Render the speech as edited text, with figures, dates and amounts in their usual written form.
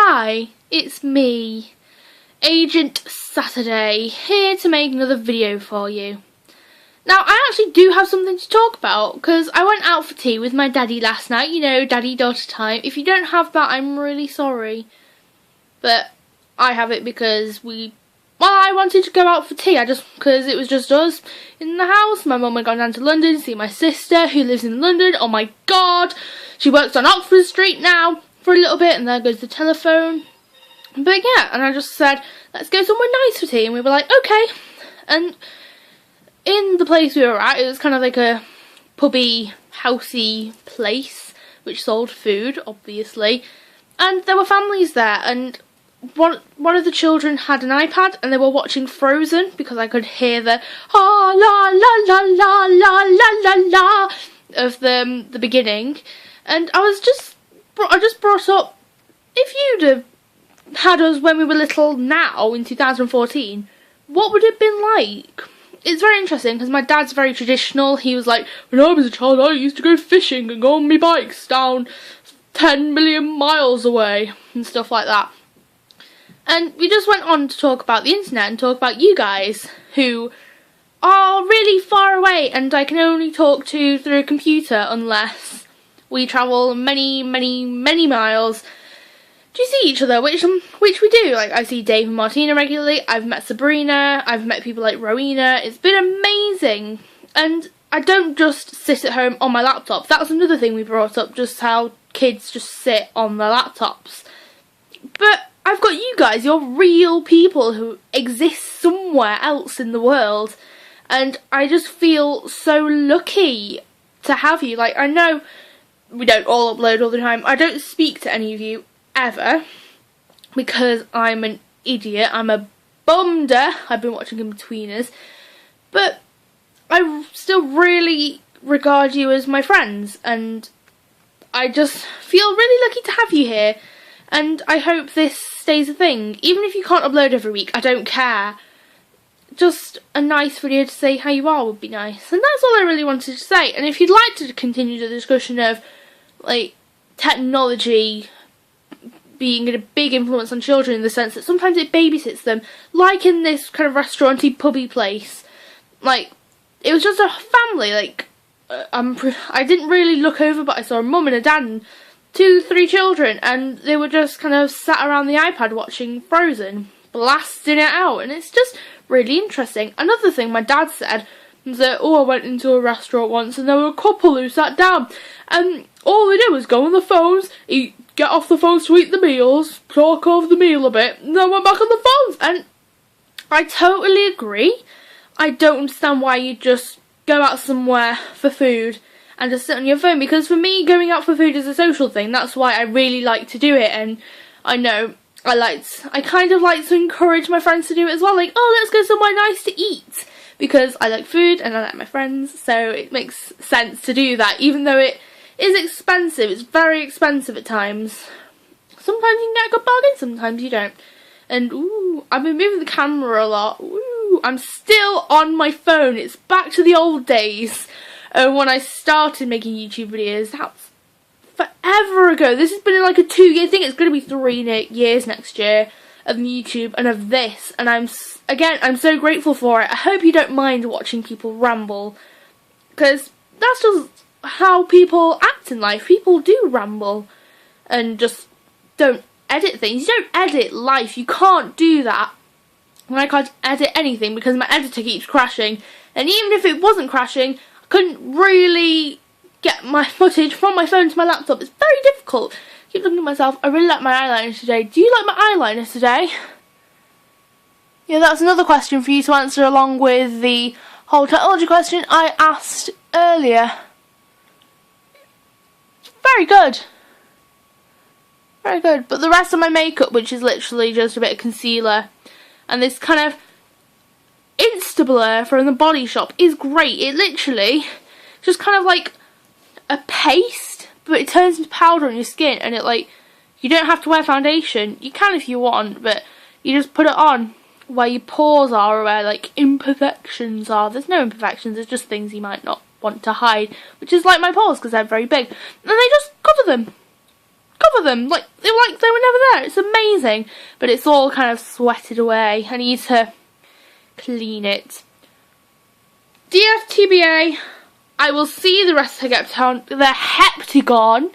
Hi, it's me, Agent Saturday, here to make another video for you. Now, I actually do have something to talk about, because I went out for tea with my daddy last night, you know, daddy-daughter time. If you don't have that, I'm really sorry. But I have it because I wanted to go out for tea, because it was just us in the house. My mum had gone down to London to see my sister, who lives in London. Oh my god, she works on Oxford Street now for a little bit, and there goes the telephone. But yeah, and I just said, let's go somewhere nice for tea, and we were like, okay. And in the place we were at, it was kind of like a pubby, housey place, which sold food, obviously. And there were families there, and one of the children had an iPad, and they were watching Frozen, because I could hear the la la la la la la la la of the beginning. And I just brought up, if you'd have had us when we were little now, in 2014, what would it have been like? It's very interesting, because my dad's very traditional. He was like, when I was a child, I used to go fishing and go on my bikes down 10 million miles away, and stuff like that. And we just went on to talk about the internet and talk about you guys, who are really far away, and I can only talk to through a computer unless we travel many, many, many miles to see each other, which we do. Like, I see Dave and Martina regularly, I've met Sabrina, I've met people like Rowena. It's been amazing. And I don't just sit at home on my laptop. That's another thing we brought up, just how kids just sit on their laptops. But I've got you guys, you're real people who exist somewhere else in the world, and I just feel so lucky to have you. Like, I know we don't all upload all the time. I don't speak to any of you ever, because I'm an idiot. I'm a bumder. I've been watching In-Betweeners, but I still really regard you as my friends, and I just feel really lucky to have you here. And I hope this stays a thing. Even if you can't upload every week, I don't care. Just a nice video to say how you are would be nice. And that's all I really wanted to say. And if you'd like to continue the discussion of, like, technology being a big influence on children in the sense that sometimes it babysits them, like in this kind of restaurant-y, pubby place. Like, it was just a family, like, I didn't really look over, but I saw a mum and a dad and 2-3 children, and they were just kind of sat around the iPad watching Frozen, blasting it out, and it's just really interesting. Another thing my dad said was that, I went into a restaurant once and there were a couple who sat down, and all they did was go on the phones, get off the phones to eat the meals, talk over the meal a bit, and then went back on the phones. And I totally agree. I don't understand why you just go out somewhere for food and just sit on your phone, because for me, going out for food is a social thing. That's why I really like to do it, and I know I kind of like to encourage my friends to do it as well, like, oh, let's go somewhere nice to eat, because I like food and I like my friends, so it makes sense to do that, even though it is expensive. It's very expensive at times. Sometimes you can get a good bargain, sometimes you don't. And ooh, I've been moving the camera a lot. Ooh, I'm still on my phone. It's back to the old days. When I started making YouTube videos, that's forever ago. This has been like a 2-year thing. It's going to be 3 years next year of YouTube and of this. And I'm so grateful for it. I hope you don't mind watching people ramble, because that's just how people act in life. People do ramble and just don't edit things. You don't edit life. You can't do that. And I can't edit anything because my editor keeps crashing. And even if it wasn't crashing, couldn't really get my footage from my phone to my laptop. It's very difficult. I keep looking at myself. I really like my eyeliner today. Do you like my eyeliner today? Yeah, that's another question for you to answer, along with the whole technology question I asked earlier. Very good. Very good. But the rest of my makeup, which is literally just a bit of concealer and this kind of Insta-blur from the Body Shop, is great. It literally just kind of like a paste, but it turns into powder on your skin, and it, like, you don't have to wear foundation. You can if you want, but you just put it on where your pores are, or where, like, imperfections are. There's no imperfections, there's just things you might not want to hide, which is like my pores, because they're very big, and they just cover them. cover them like they were never there. It's amazing, but it's all kind of sweated away. I need to clean it. DFTBA, I will see the rest of the Heptagon